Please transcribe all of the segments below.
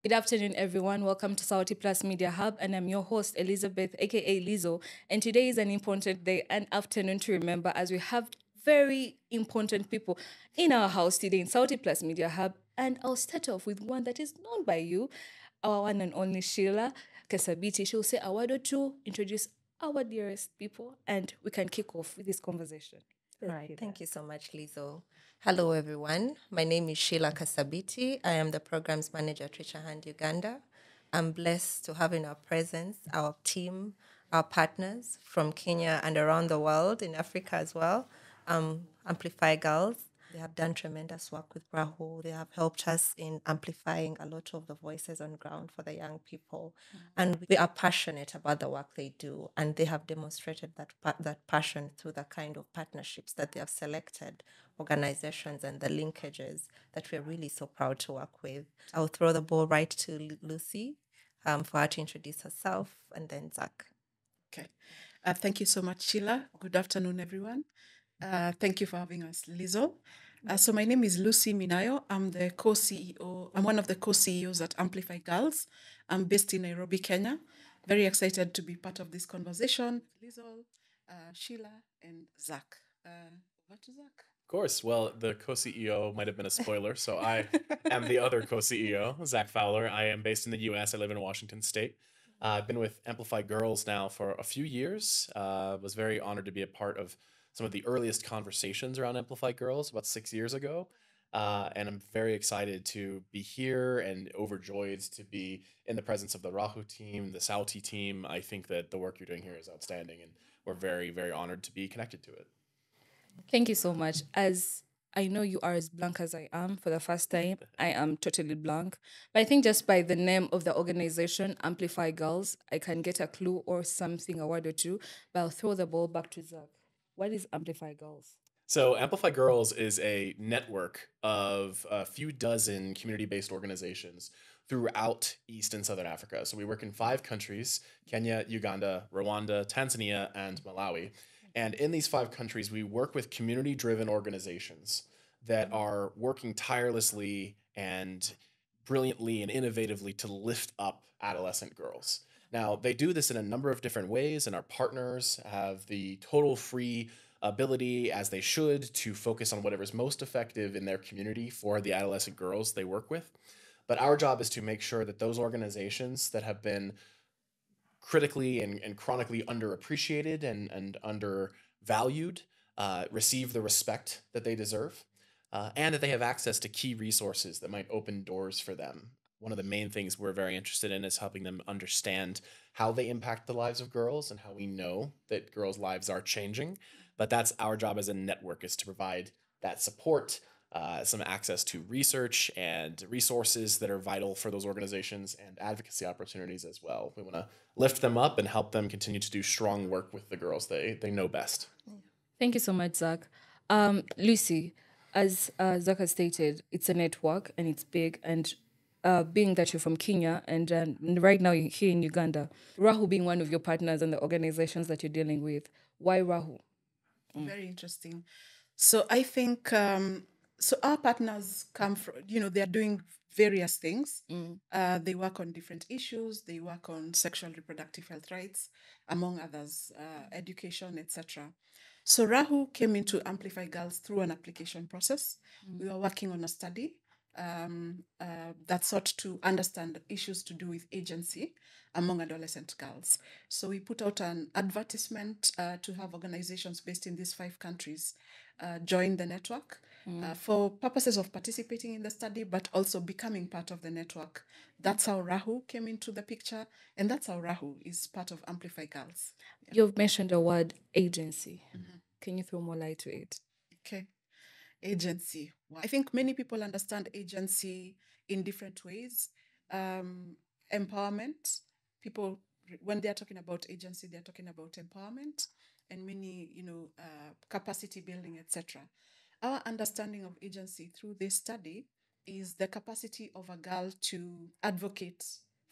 Good afternoon, everyone. Welcome to Sauti Plus Media Hub, and I'm your host, Elizabeth, aka Lizo. And today is an important day and afternoon to remember as we have very important people in our house today in Sauti Plus Media Hub. And I'll start off with one that is known by you, our one and only Sheila Kasabiti. She'll say a word or two, introduce our dearest people, and we can kick off with this conversation. All right. Thank you so much, Lizo. Hello, everyone. My name is Sheila Kasabiti. I am the programs manager at Richer Hand Uganda. I'm blessed to have in our presence our team, our partners from Kenya and around the world, in Africa as well. Amplify Girls. They have done tremendous work with Rahul. They have helped us in amplifying a lot of the voices on ground for the young people. And we are passionate about the work they do. And they have demonstrated that passion through the kind of partnerships that they have selected, organizations and the linkages that we're really so proud to work with. I'll throw the ball right to Lucy for her to introduce herself, and then Zach. Okay. Thank you so much, Sheila. Good afternoon, everyone. Thank you for having us, Lizo. So my name is Lucy Minayo. I'm the co-CEO. I'm one of the co-CEOs at Amplify Girls. I'm based in Nairobi, Kenya. Very excited to be part of this conversation. Lizo, Sheila, and Zach. Over to Zach. Of course. Well, the co-CEO might have been a spoiler. So I am the other co-CEO, Zach Fowler. I am based in the US. I live in Washington State. I've been with Amplify Girls now for a few years. Was very honored to be a part of some of the earliest conversations around Amplify Girls about 6 years ago. And I'm very excited to be here and overjoyed to be in the presence of the Rahu team, the Sauti team. I think that the work you're doing here is outstanding, and we're very, very honored to be connected to it. Thank you so much. As I know you are as blank as I am for the first time, I am totally blank. But I think just by the name of the organization, Amplify Girls, I can get a clue or something, a word or two. But I'll throw the ball back to Zach. What is Amplify Girls? So, Amplify Girls is a network of a few dozen community based organizations throughout East and Southern Africa. So, we work in 5 countries: Kenya, Uganda, Rwanda, Tanzania, and Malawi. And in these 5 countries, we work with community driven organizations that are working tirelessly and brilliantly and innovatively to lift up adolescent girls. Now, they do this in a number of different ways, and our partners have the total free ability, as they should, to focus on whatever is most effective in their community for the adolescent girls they work with. But our job is to make sure that those organizations that have been critically and chronically underappreciated and undervalued receive the respect that they deserve, and that they have access to key resources that might open doors for them. One of the main things we're very interested in is helping them understand how they impact the lives of girls and how we know that girls' lives are changing. But that's our job as a network, is to provide that support, some access to research and resources that are vital for those organizations, and advocacy opportunities as well. We want to lift them up and help them continue to do strong work with the girls they know best. Thank you so much, Zach. Lucy, as Zach has stated, it's a network and it's big. And being that you're from Kenya and right now you're here in Uganda, Rahu being one of your partners and the organizations that you're dealing with, why Rahu? Very interesting. So I think so our partners come from, they are doing various things. They work on different issues. They work on sexual reproductive health rights, among others, education, etc. So Rahu came into Amplify Girls through an application process. We were working on a study that sought to understand issues to do with agency among adolescent girls. So we put out an advertisement to have organizations based in these 5 countries join the network for purposes of participating in the study, but also becoming part of the network. That's how Rahu came into the picture, and that's how Rahu is part of Amplify Girls. You've mentioned the word agency. Can you throw more light to it? Okay. Agency. Wow. I think many people understand agency in different ways. Empowerment. People, when they're talking about agency, they're talking about empowerment and many, capacity building, etc. Our understanding of agency through this study is the capacity of a girl to advocate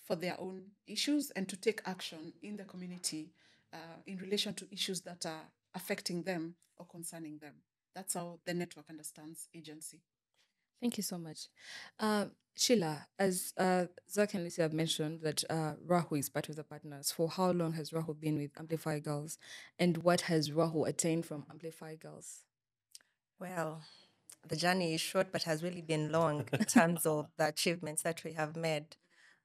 for their own issues and to take action in the community in relation to issues that are affecting them or concerning them. That's how the network understands agency. Thank you so much. Sheila, as Zach and Lucy have mentioned that Rahul is part of the partners, for how long has Rahul been with Amplify Girls? And what has Rahul attained from Amplify Girls? Well, the journey is short, but has really been long in terms of the achievements that we have made.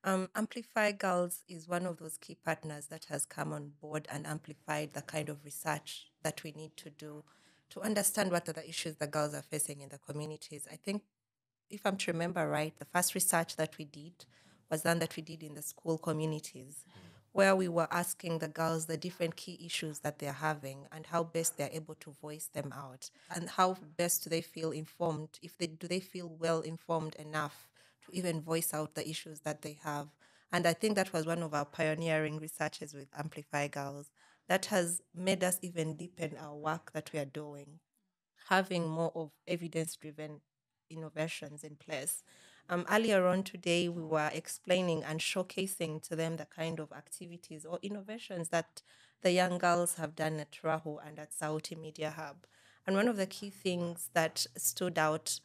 Amplify Girls is one of those key partners that has come on board and amplified the kind of research that we need to do to understand what are the issues the girls are facing in the communities. I think, if I'm to remember right, the first research that we did was one that we did in the school communities, where we were asking the girls the different key issues that they're having and how best they're able to voice them out, and how best do they feel informed, if they do they feel well informed enough to even voice out the issues that they have. And I think that was one of our pioneering researches with Amplify Girls that has made us even deepen our work that we are doing, having more of evidence driven innovations in place. Earlier on today, we were explaining and showcasing to them the kind of activities or innovations that the young girls have done at Rahu and at Sauti Media Hub. And one of the key things that stood out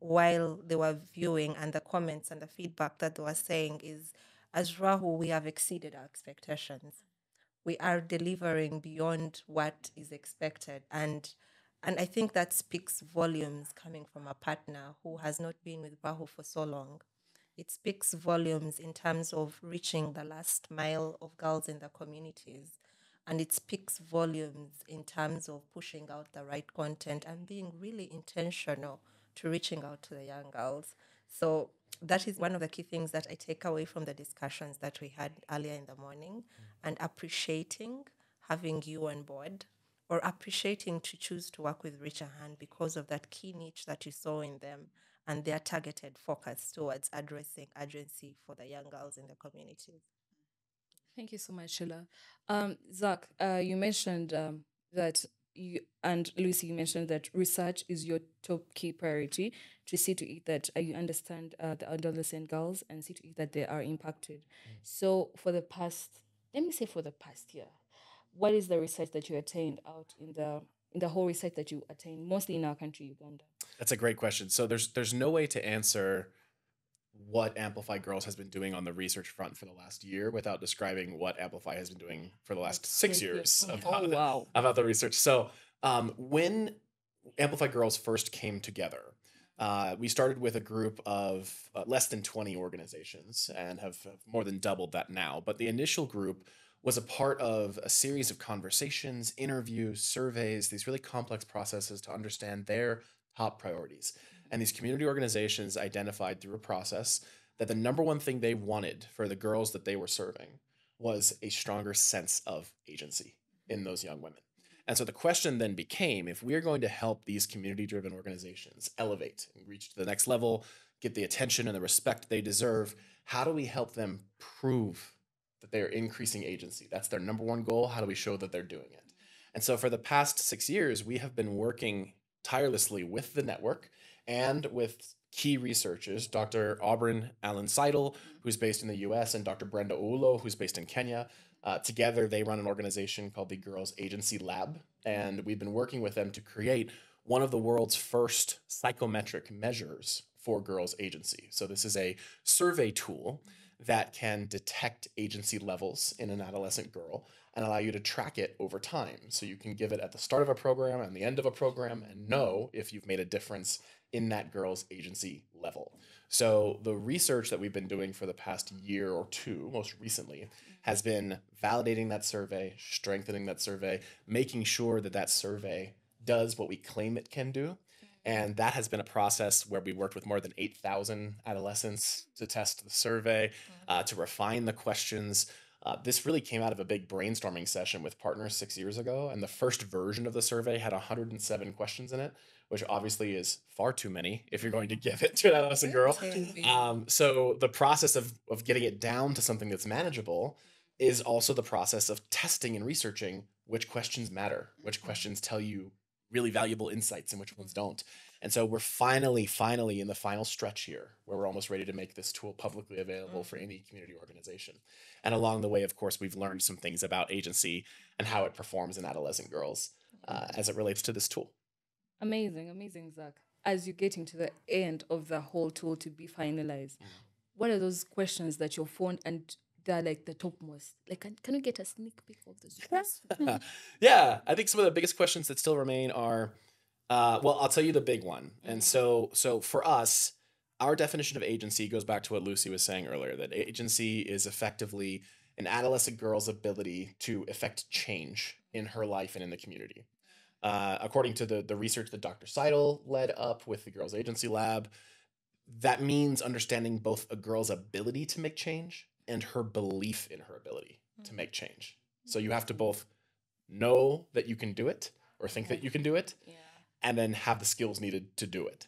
while they were viewing, and the comments and the feedback that they were saying, is as Rahu, we have exceeded our expectations. We are delivering beyond what is expected, and I think that speaks volumes coming from a partner who has not been with Bahu for so long. It speaks volumes in terms of reaching the last mile of girls in the communities, and it speaks volumes in terms of pushing out the right content and being really intentional to reaching out to the young girls. So that is one of the key things that I take away from the discussions that we had earlier in the morning, and appreciating having you on board, or appreciating to choose to work with Richer Hand because of that key niche that you saw in them and their targeted focus towards addressing urgency for the young girls in the communities. Thank you so much, Sheila. Zach, you mentioned that you and Lucy, you mentioned that research is your top key priority to see to it that you understand the adolescent girls and see to it that they are impacted. So, let me say for the past year, what is the research that you attained out in the whole research that you attained, mostly in our country, Uganda? That's a great question. So there's no way to answer what Amplify Girls has been doing on the research front for the last year without describing what Amplify has been doing for the last 6 years about the research. So when Amplify Girls first came together, we started with a group of less than 20 organizations and have more than doubled that now. But the initial group was a part of a series of conversations, interviews, surveys, these really complex processes to understand their top priorities. And these community organizations identified through a process that the number one thing they wanted for the girls that they were serving was a stronger sense of agency in those young women. And so the question then became, if we're going to help these community-driven organizations elevate and reach to the next level, get the attention and the respect they deserve, how do we help them prove that they're increasing agency? That's their number one goal. How do we show that they're doing it? And so for the past 6 years, we have been working tirelessly with the network and with key researchers, Dr. Auburn Allen Seidel, who's based in the US, and Dr. Brenda Oulo, who's based in Kenya. Together, they run an organization called the Girls Agency Lab, and we've been working with them to create one of the world's first psychometric measures for girls' agency. So this is a survey tool that can detect agency levels in an adolescent girl and allow you to track it over time. So you can give it at the start of a program and the end of a program and know if you've made a difference in that girl's agency level. So the research that we've been doing for the past year or two, most recently, has been validating that survey, strengthening that survey, making sure that that survey does what we claim it can do. And that has been a process where we worked with more than 8,000 adolescents to test the survey, to refine the questions. This really came out of a big brainstorming session with partners 6 years ago. And the first version of the survey had 107 questions in it, which obviously is far too many if you're going to give it to an adolescent girl. So the process of getting it down to something that's manageable is also the process of testing and researching which questions matter, which questions tell you really valuable insights and which ones don't. And so we're finally in the final stretch here where we're almost ready to make this tool publicly available for any community organization. And along the way, of course, we've learned some things about agency and how it performs in adolescent girls as it relates to this tool. Amazing, Zach. as you're getting to the end of the whole tool to be finalized, what are those questions that you're found and they're like the topmost? Like, can you get a sneak peek of those questions? Yeah, I think some of the biggest questions that still remain are, well, I'll tell you the big one. And so for us, our definition of agency goes back to what Lucy was saying earlier, that agency is effectively an adolescent girl's ability to effect change in her life and in the community. According to the research that Dr. Seidel led up with the Girls Agency Lab, that means understanding both a girl's ability to make change and her belief in her ability to make change. So you have to both know that you can do it or think that you can do it, and then have the skills needed to do it.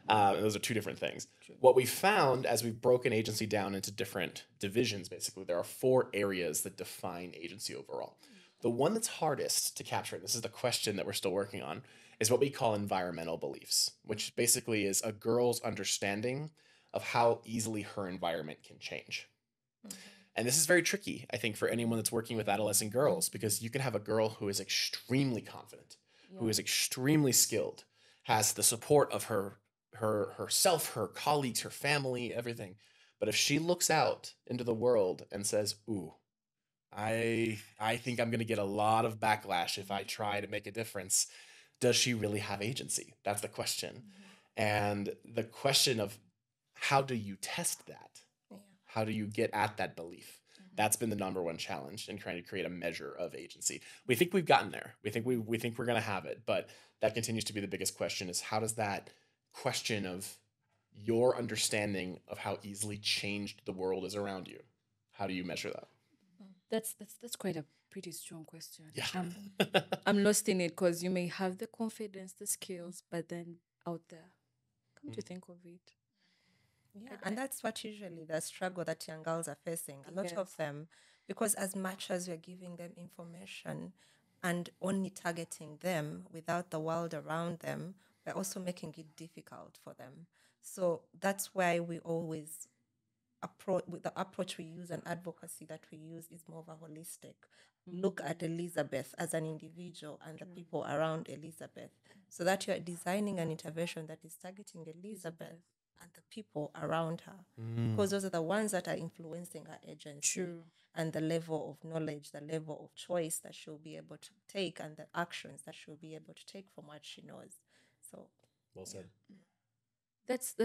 Those are two different things. What we found as we've broken agency down into different divisions, basically, there are 4 areas that define agency overall. The one that's hardest to capture, and this is the question that we're still working on, is what we call environmental beliefs, which basically is a girl's understanding of how easily her environment can change. And this is very tricky, I think, for anyone that's working with adolescent girls, because you can have a girl who is extremely confident, who is extremely skilled, has the support of herself, her colleagues, her family, everything. But if she looks out into the world and says, "Ooh, I think I'm going to get a lot of backlash if I try to make a difference," does she really have agency? That's the question. And the question of how do you test that? How do you get at that belief? That's been the number one challenge in trying to create a measure of agency. We think we've gotten there. We think we're going to have it, but that continues to be the biggest question: is how does that question of your understanding of how easily changed the world is around you, how do you measure that? That's quite a pretty strong question. Yeah. I'm lost in it because you may have the confidence, the skills, but then out there, come to think of it. Yeah, and that's what usually the struggle that young girls are facing. A lot of Yes. them, because as much as we're giving them information and only targeting them without the world around them, we're also making it difficult for them. So that's why we always approach with the approach we use and advocacy that we use is more of a holistic look at Elizabeth as an individual and the people around Elizabeth, so that you're designing an intervention that is targeting Elizabeth and the people around her, because those are the ones that are influencing her agency and the level of knowledge, the level of choice that she'll be able to take, and the actions that she'll be able to take from what she knows. So Well said. That's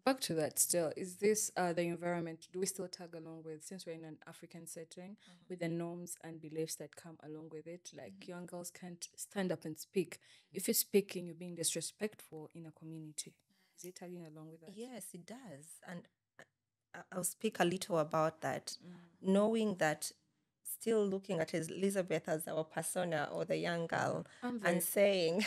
back to that still. Is this the environment? Do we still tag along with, since we're in an African setting, with the norms and beliefs that come along with it? Like young girls can't stand up and speak. If you're speaking, you're being disrespectful in a community. Is it tagging along with that? yes, it does. And I'll speak a little about that, knowing that still looking at Elizabeth as our persona or the young girl I'm very and saying,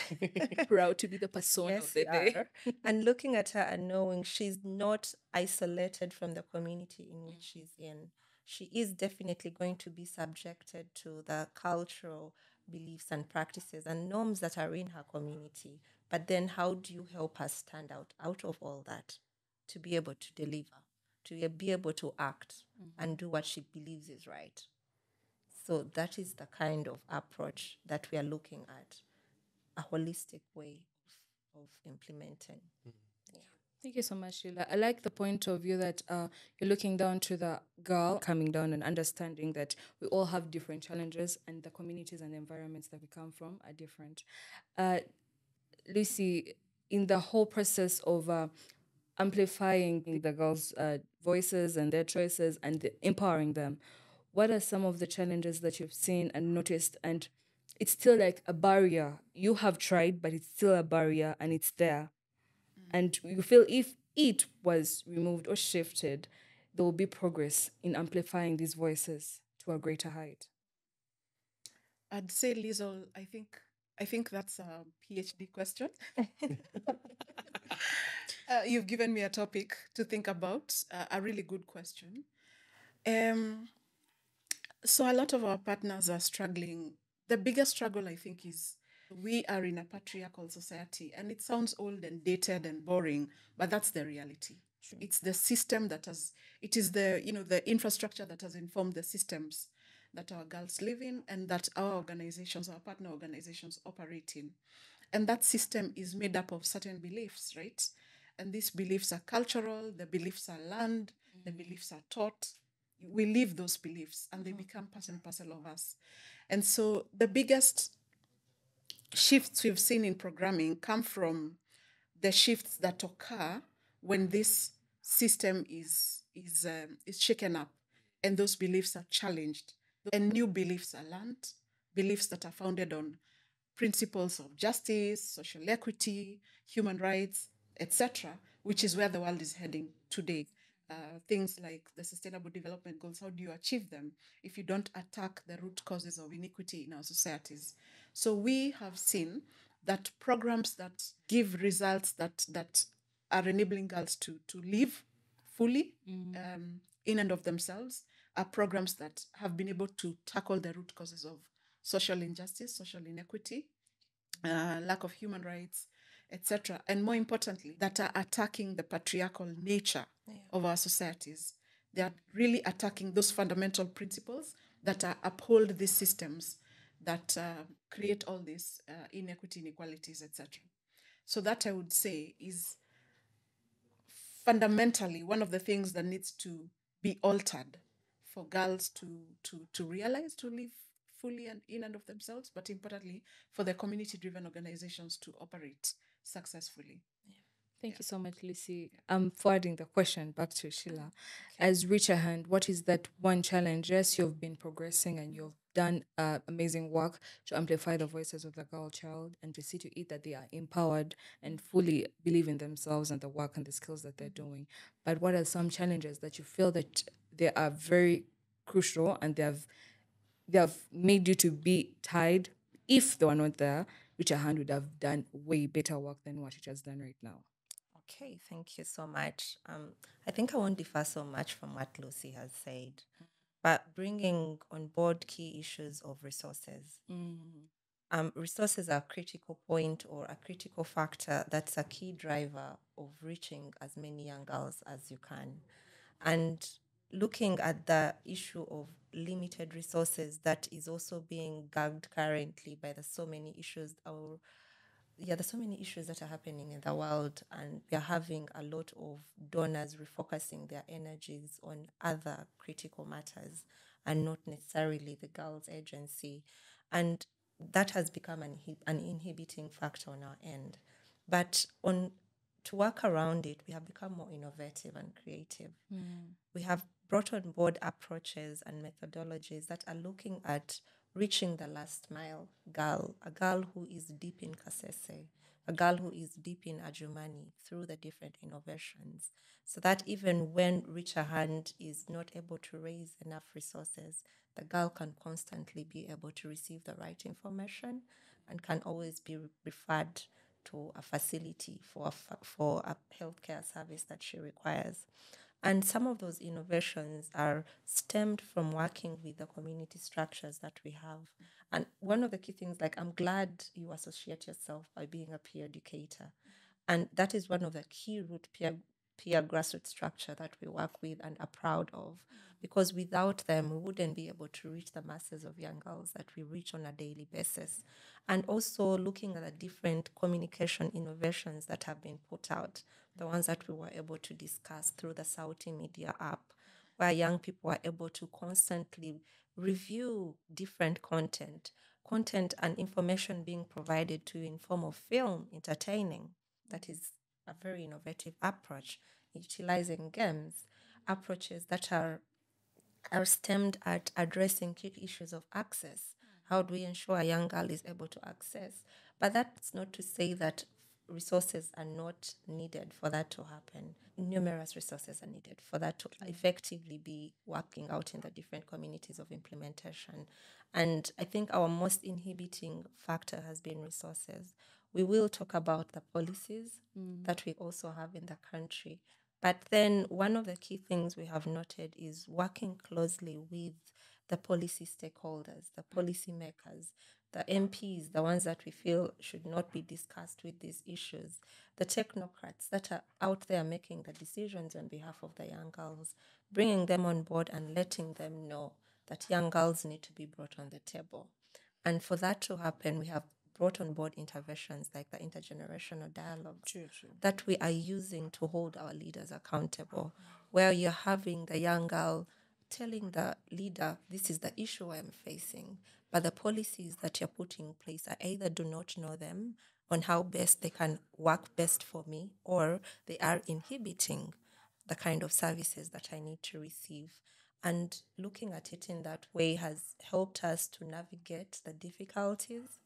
proud to be the persona yes, of the you day. are. And looking at her and knowing she's not isolated from the community in which she's in. She is definitely going to be subjected to the cultural beliefs and practices and norms that are in her community. But then how do you help her stand out of all that to be able to deliver, to be able to act and do what she believes is right? So that is the kind of approach that we are looking at, a holistic way of implementing. Thank you so much, Sheila. I like the point of view that you're looking down to the girl, coming down and understanding that we all have different challenges and the communities and the environments that we come from are different. Lucy, in the whole process of amplifying the girls' voices and their choices and empowering them, what are some of the challenges that you've seen and noticed? And it's still like a barrier. You have tried, but it's still a barrier and it's there. And you feel if it was removed or shifted, there will be progress in amplifying these voices to a greater height. I'd say, Liesl, I think that's a PhD question. You've given me a topic to think about, a really good question. So a lot of our partners are struggling. The biggest struggle, I think, is we are in a patriarchal society, and it sounds old and dated and boring, but that's the reality. It's the system that has, it is the infrastructure that has informed the systems that our girls live in and that our organizations, our partner organizations operate in. And that system is made up of certain beliefs, right? And these beliefs are cultural, the beliefs are learned, the beliefs are taught. We live those beliefs and they become part and parcel of us. And so the biggest shifts we've seen in programming come from the shifts that occur when this system is shaken up and those beliefs are challenged and new beliefs are learned, beliefs that are founded on principles of justice, social equity, human rights, etc., which is where the world is heading today. Things like the Sustainable Development Goals, how do you achieve them if you don't attack the root causes of inequity in our societies? So we have seen that programs that give results that are enabling girls to live fully in and of themselves are programs that have been able to tackle the root causes of social injustice, social inequity, lack of human rights, etc. And more importantly, that are attacking the patriarchal nature of our societies. They are really attacking those fundamental principles that uphold these systems that create all these inequity, inequalities, etc. So that I would say is fundamentally one of the things that needs to be altered for girls to realize to live fully and in and of themselves, but importantly for the community-driven organizations to operate successfully. Thank you so much, Lucy. I'm forwarding the question back to Sheila. As Richer Hand, what is that one challenge? Yes, you've been progressing and you've done amazing work to amplify the voices of the girl child and to see to it that they are empowered and fully believe in themselves and the work and the skills that they're doing. But what are some challenges that you feel that they are very crucial and they have made you to be tied? If they were not there, Richer Hand would have done way better work than what it has done right now. Okay, thank you so much. I think I won't differ so much from what Lucy has said, but bringing on board key issues of resources. Resources are a critical point or a critical factor that's a key driver of reaching as many young girls as you can. And looking at the issue of limited resources that is also being gagged currently by the so many issues there's so many issues that are happening in the world, and we are having a lot of donors refocusing their energies on other critical matters and not necessarily the girls' agency. And that has become an inhibiting factor on our end. But to work around it, we have become more innovative and creative. We have brought on board approaches and methodologies that are looking at reaching the last mile girl, a girl who is deep in Kasese, a girl who is deep in Ajumani through the different innovations, so that even when Richer Hand is not able to raise enough resources, the girl can constantly be able to receive the right information and can always be referred to a facility for a healthcare service that she requires. And some of those innovations are stemmed from working with the community structures that we have. And one of the key things, like, I'm glad you associate yourself by being a peer educator. And that is one of the key root peer grassroots structure that we work with and are proud of. Because without them, we wouldn't be able to reach the masses of young girls that we reach on a daily basis. And also looking at the different communication innovations that have been put out, the ones that we were able to discuss through the Sauti Media app, where young people are able to constantly review different content and information being provided to you in form of film, entertaining. That is a very innovative approach, utilizing games, approaches that are stemmed at addressing key issues of access. How do we ensure a young girl is able to access? But that's not to say that resources are not needed for that to happen. Numerous resources are needed for that to effectively be working out in the different communities of implementation. And I think our most inhibiting factor has been resources. We will talk about the policies that we also have in the country. But then one of the key things we have noted is working closely with the policy stakeholders, the policy makers, the MPs, the ones that we feel should not be discussed with these issues, the technocrats that are out there making the decisions on behalf of the young girls, bringing them on board and letting them know that young girls need to be brought on the table. And for that to happen, we have brought on board interventions like the intergenerational dialogues True. that we are using to hold our leaders accountable, where you're having the young girl telling the leader, this is the issue I'm facing, but the policies that you're putting in place, I either do not know them on how best they can work best for me, or they are inhibiting the kind of services that I need to receive. And looking at it in that way has helped us to navigate the difficulties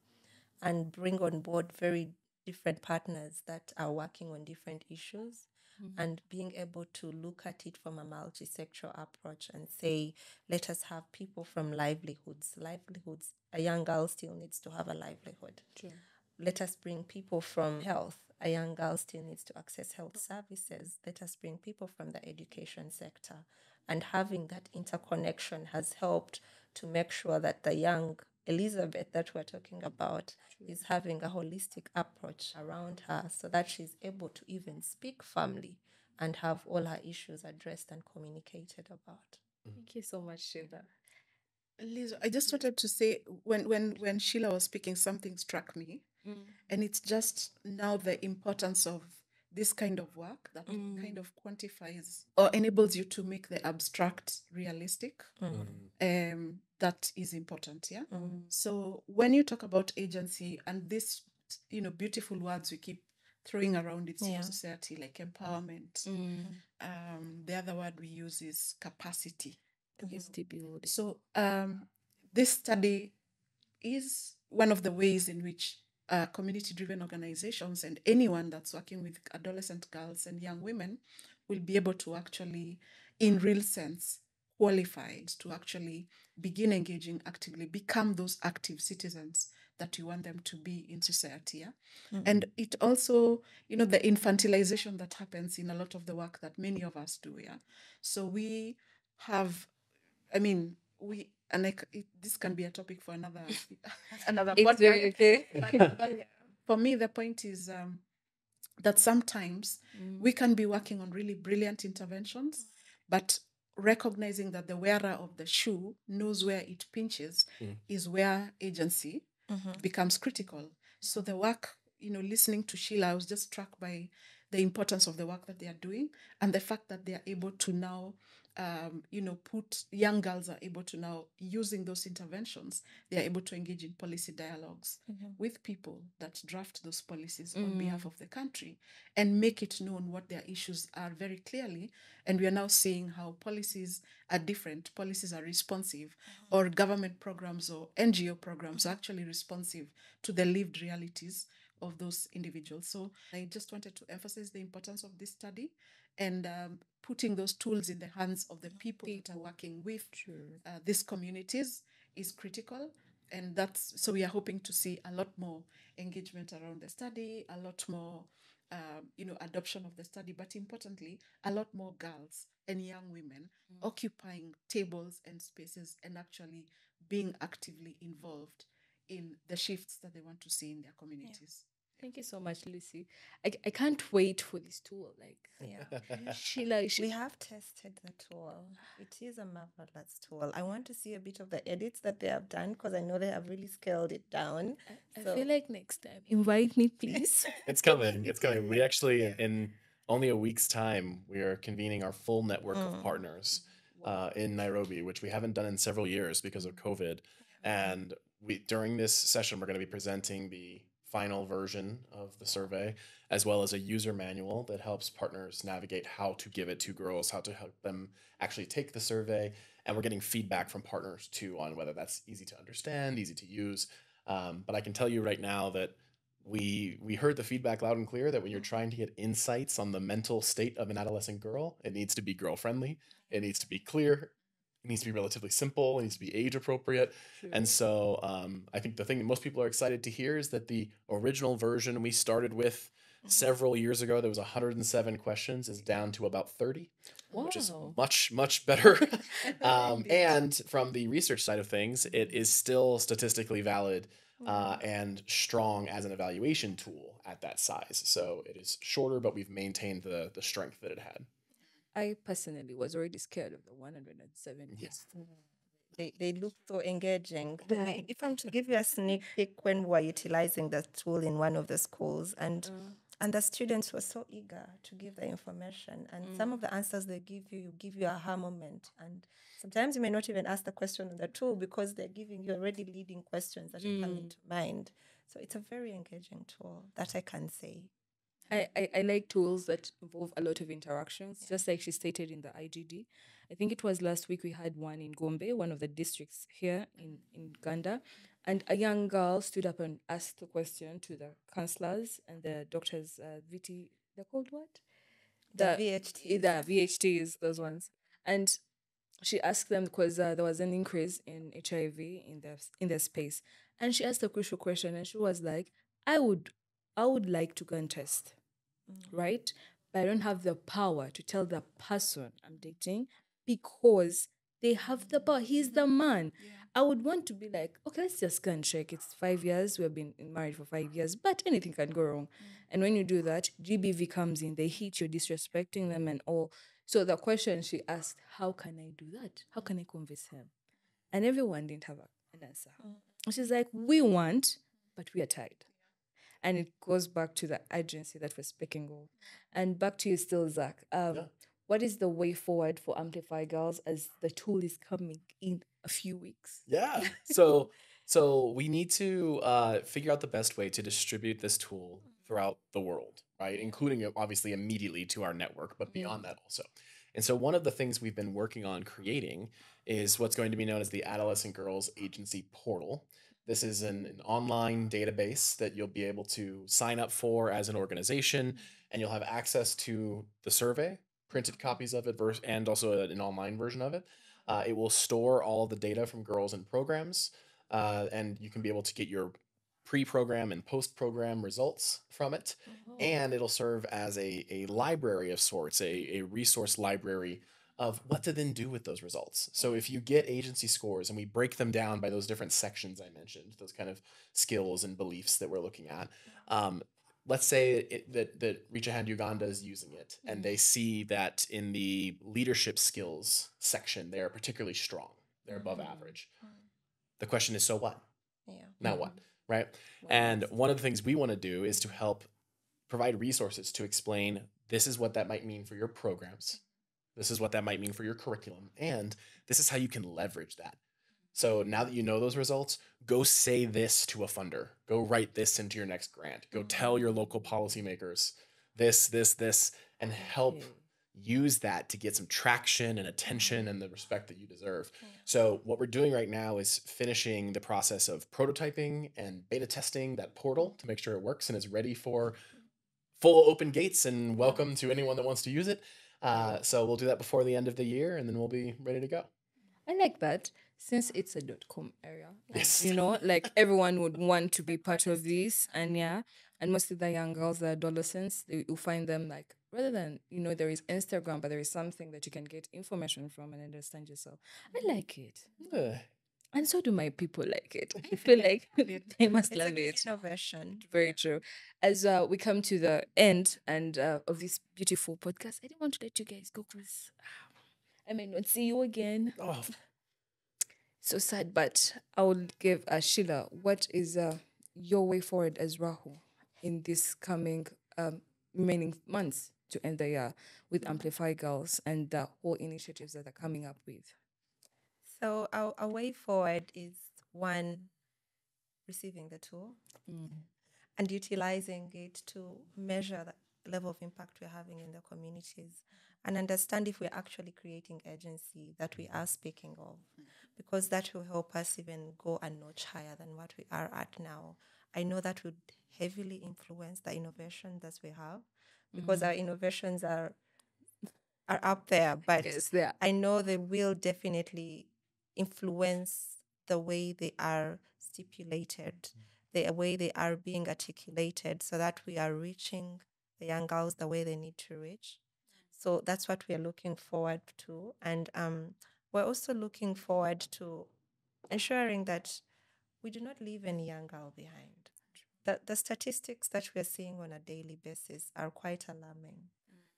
and bring on board very different partners that are working on different issues, and being able to look at it from a multi-sectoral approach and say, let us have people from livelihoods. A young girl still needs to have a livelihood. True. Let us bring people from health. A young girl still needs to access health services. Let us bring people from the education sector. And having that interconnection has helped to make sure that the young Elizabeth that we're talking about is having a holistic approach around her, so that she's able to even speak firmly and have all her issues addressed and communicated about. Thank you so much, Sheila. Liz, I just wanted to say, when Sheila was speaking, something struck me. And it's just now the importance of this kind of work that kind of quantifies or enables you to make the abstract realistic. That is important, yeah? So when you talk about agency and this, beautiful words we keep throwing around in civil society, like empowerment, the other word we use is capacity. So this study is one of the ways in which community-driven organizations and anyone that's working with adolescent girls and young women will be able to actually, in real sense, qualified to actually begin engaging actively, become those active citizens that you want them to be in society. Yeah? And it also, the infantilization that happens in a lot of the work that many of us do. Yeah. So we have, this can be a topic for another It's very podcast. okay. But for me, the point is that sometimes we can be working on really brilliant interventions, but recognizing that the wearer of the shoe knows where it pinches is where agency becomes critical. So the work, listening to Sheila, I was just struck by the importance of the work that they are doing and the fact that they are able to now young girls are able to now, using those interventions, they are able to engage in policy dialogues with people that draft those policies on behalf of the country and make it known what their issues are very clearly. And we are now seeing how policies are different. Policies are responsive, or government programs or NGO programs are actually responsive to the lived realities of those individuals. So I just wanted to emphasize the importance of this study and putting those tools in the hands of the people that are working with these communities is critical. And so we are hoping to see a lot more engagement around the study, a lot more adoption of the study, but importantly, a lot more girls and young women occupying tables and spaces and actually being actively involved in the shifts that they want to see in their communities. Thank you so much, Lucy. I can't wait for this tool. Sheila, we have tested the tool. It is a marvelous tool. I want to see a bit of the edits that they have done because I know they have really scaled it down. I feel like next time, invite me, please. It's coming. It's coming. We actually, in only a week's time, we are convening our full network of partners in Nairobi, which we haven't done in several years because of COVID. And during this session, we're going to be presenting the final version of the survey, as well as a user manual that helps partners navigate how to give it to girls, how to help them actually take the survey. And we're getting feedback from partners too on whether that's easy to understand, easy to use. But I can tell you right now that we heard the feedback loud and clear that when you're trying to get insights on the mental state of an adolescent girl, it needs to be girl friendly. It needs to be clear. It needs to be relatively simple. It needs to be age appropriate. And so I think the thing that most people are excited to hear is that the original version we started with several years ago, there was 107 questions, is down to about 30, which is much, much better. And from the research side of things, it is still statistically valid and strong as an evaluation tool at that size. So it is shorter, but we've maintained the strength that it had. I personally was already scared of the 107. Yes. They look so engaging. If I'm to give you a sneak peek, when we were utilizing the tool in one of the schools, and the students were so eager to give the information, and some of the answers they give you a aha moment, and sometimes you may not even ask the question on the tool because they're giving you already leading questions that are coming to mind. So it's a very engaging tool, that I can say. I like tools that involve a lot of interactions, just like she stated in the IGD. I think it was last week we had one in Gombe, one of the districts here in Uganda. And a young girl stood up and asked a question to the counselors and the doctors, they're called what? The VHTs. The VHTs, those ones. And she asked them because there was an increase in HIV in the space. And she asked a crucial question and she was like, I would like to go and test, right? But I don't have the power to tell the person I'm dating because they have the power. He's the man. I would want to be like, okay, let's just go and check. It's 5 years. We've been married for 5 years, but anything can go wrong. And when you do that, GBV comes in. They hit you, disrespecting them and all. So the question she asked, how can I do that? How can I convince him? And everyone didn't have an answer. She's like, we want, but we are tired. And it goes back to the agency that we're speaking of. And back to you still, Zach. What is the way forward for Amplify Girls as the tool is coming in a few weeks? Yeah. So we need to figure out the best way to distribute this tool throughout the world, right? Including obviously immediately to our network, but beyond that also. And so one of the things we've been working on creating is what's going to be known as the Adolescent Girls Agency Portal. This is an online database that you'll be able to sign up for as an organization, and you'll have access to the survey, printed copies of it, and also an online version of it. It will store all of the data from girls and programs, and you can be able to get your pre-program and post-program results from it. And it'll serve as a library of sorts, a resource library of what to then do with those results. So if you get agency scores and we break them down by those different sections I mentioned, those kind of skills and beliefs that we're looking at, let's say that Reach a Hand Uganda is using it and they see that in the leadership skills section, they're particularly strong. They're above average. The question is, so what? Now what? Right? And one of the things we want to do is to help provide resources to explain this is what that might mean for your programs. This is what that might mean for your curriculum. And this is how you can leverage that. So now that you know those results, go say this to a funder. Go write this into your next grant. Go tell your local policymakers this, and help use that to get some traction and attention and the respect that you deserve. So what we're doing right now is finishing the process of prototyping and beta testing that portal to make sure it works and is ready for full open gates and welcome to anyone that wants to use it. So we'll do that before the end of the year, and then we'll be ready to go. I like that since it's a .com area. Yes. Like everyone would want to be part of this, and mostly the young girls, the adolescents, you find them like rather than there is Instagram, but there is something that you can get information from and understand yourself. I like it. Yeah. And so do my people like it. I feel like they must It's a love good it. innovation. Very true. As we come to the end and of this beautiful podcast, I didn't want to let you guys go because I may not see you again. Oh, So sad, but I will give Sheila, what is your way forward as Rahul in this coming remaining months to end the year with Amplify Girls and the whole initiatives that are coming up with? So our way forward is one, receiving the tool and utilizing it to measure the level of impact we're having in the communities and understand if we're actually creating agency that we are speaking of, because that will help us even go a notch higher than what we are at now. I know that would heavily influence the innovation that we have because our innovations are up there, but Yes, they are. I know they will definitely influence the way they are stipulated, the way they are being articulated, so that we are reaching the young girls the way they need to reach. So that's what we are looking forward to. And we're also looking forward to ensuring that we do not leave any young girl behind. The statistics that we are seeing on a daily basis are quite alarming.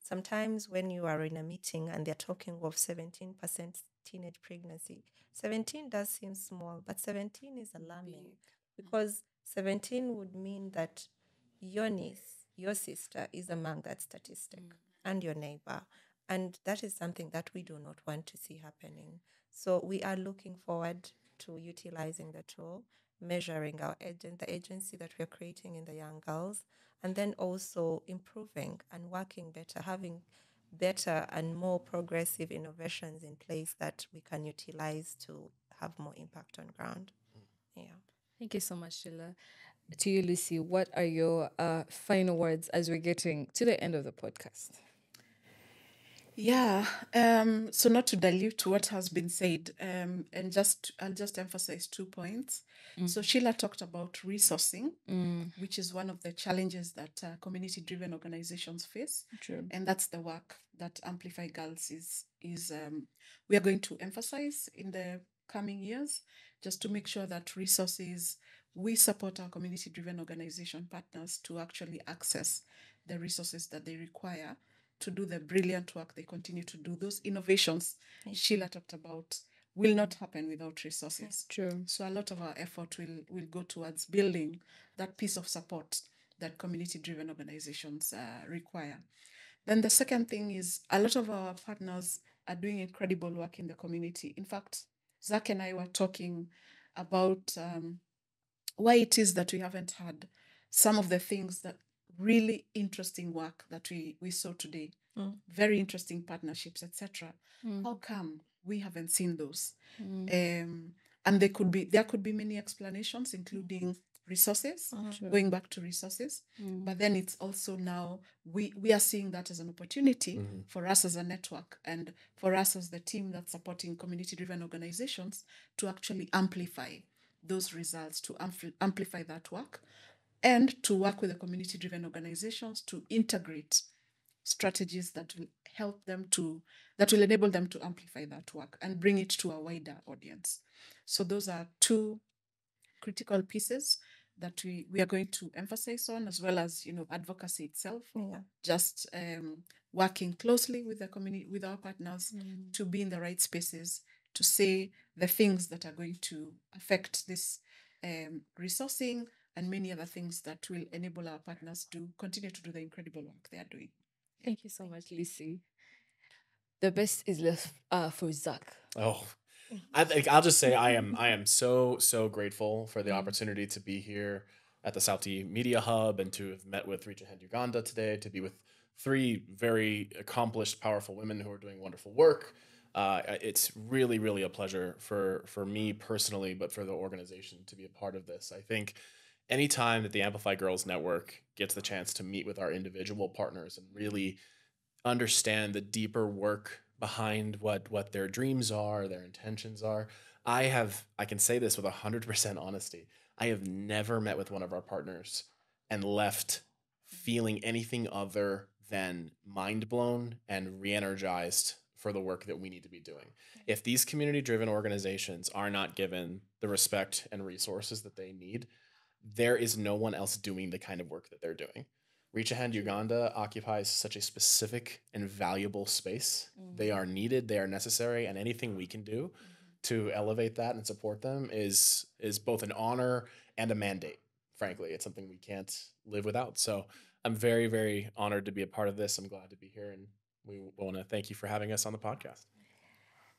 Sometimes when you are in a meeting and they're talking of 17% teenage pregnancy. 17 does seem small, but 17 is alarming because 17 would mean that your niece, your sister is among that statistic and your neighbor. And that is something that we do not want to see happening. So we are looking forward to utilizing the tool, measuring the agency that we're creating in the young girls, and then also improving and working better, having better and more progressive innovations in place that we can utilize to have more impact on ground. Yeah. Thank you so much, Sheila. To you, Lucy, what are your final words as we're getting to the end of the podcast? Yeah. So not to dilute what has been said, and I'll just emphasize 2 points. So Sheila talked about resourcing, which is one of the challenges that community-driven organizations face. True. And that's the work that Amplify Girls is we are going to emphasize in the coming years, just to make sure that we support our community-driven organization partners to actually access the resources that they require to do the brilliant work they continue to do. Those innovations Sheila talked about will not happen without resources. True. So a lot of our effort will go towards building that piece of support that community-driven organizations require. Then the second thing is a lot of our partners are doing incredible work in the community. In fact, Zach and I were talking about why it is that we haven't had some of the things that really interesting work that we saw today, very interesting partnerships, etc. How come we haven't seen those? And there could be many explanations, including resources, going back to resources. But then it's also now we are seeing that as an opportunity for us as a network and for us as the team that's supporting community-driven organizations to actually amplify those results, to amplify that work, and to work with the community-driven organizations to integrate strategies that will enable them to amplify that work and bring it to a wider audience. So those are two critical pieces that we are going to emphasize on, as well as advocacy itself. Just working closely with the community, with our partners, to be in the right spaces to say the things that are going to affect this resourcing and many other things that will enable our partners to continue to do the incredible work they are doing. Thank you so much, Lucy. The best is left for Zach. Oh, I think I'll just say I am so grateful for the opportunity to be here at the Sauti Media Hub and to have met with Reach Ahead Uganda today, to be with three very accomplished, powerful women who are doing wonderful work. It's really a pleasure for me personally, but for the organization to be a part of this. I think anytime that the Amplify Girls Network gets the chance to meet with our individual partners and really understand the deeper work behind what their dreams are, their intentions are. I can say this with 100% honesty. I have never met with one of our partners and left feeling anything other than mind blown and re-energized for the work that we need to be doing. If these community-driven organizations are not given the respect and resources that they need, there is no one else doing the kind of work that they're doing. Reach Ahead Uganda occupies such a specific and valuable space. They are needed, they are necessary, and anything we can do to elevate that and support them is both an honor and a mandate. Frankly, it's something we can't live without. So I'm very honored to be a part of this. I'm glad to be here, and we want to thank you for having us on the podcast.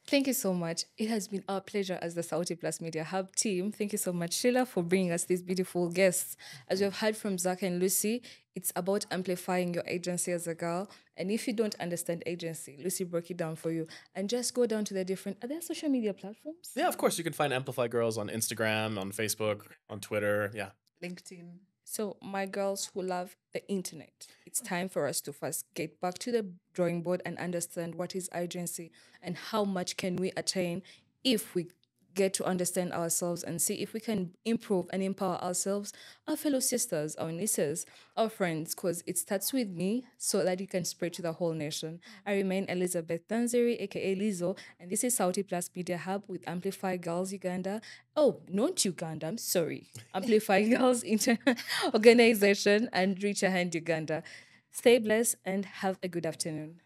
Thank you so much. It has been our pleasure as the Sauti Plus Media Hub team. Thank you so much, Sheila, for bringing us these beautiful guests. As we have heard from Zach and Lucy, it's about amplifying your agency as a girl. And if you don't understand agency, Lucy broke it down for you. And just go down to the are there social media platforms? Yeah, of course. You can find Amplify Girls on Instagram, on Facebook, on Twitter. Yeah. LinkedIn. So, my girls who love the internet, it's time for us to first get back to the drawing board and understand what is agency and how much can we attain if we get to understand ourselves and see if we can improve and empower ourselves, our fellow sisters, our nieces, our friends, because it starts with me so that it can spread to the whole nation. I remain Elizabeth Tanzeri, aka Lizo, and this is Sauti Plus Media Hub with Amplify Girls Uganda. Oh, not Uganda, I'm sorry. Amplify Girls Organization and Reach Ahead Uganda. Stay blessed and have a good afternoon.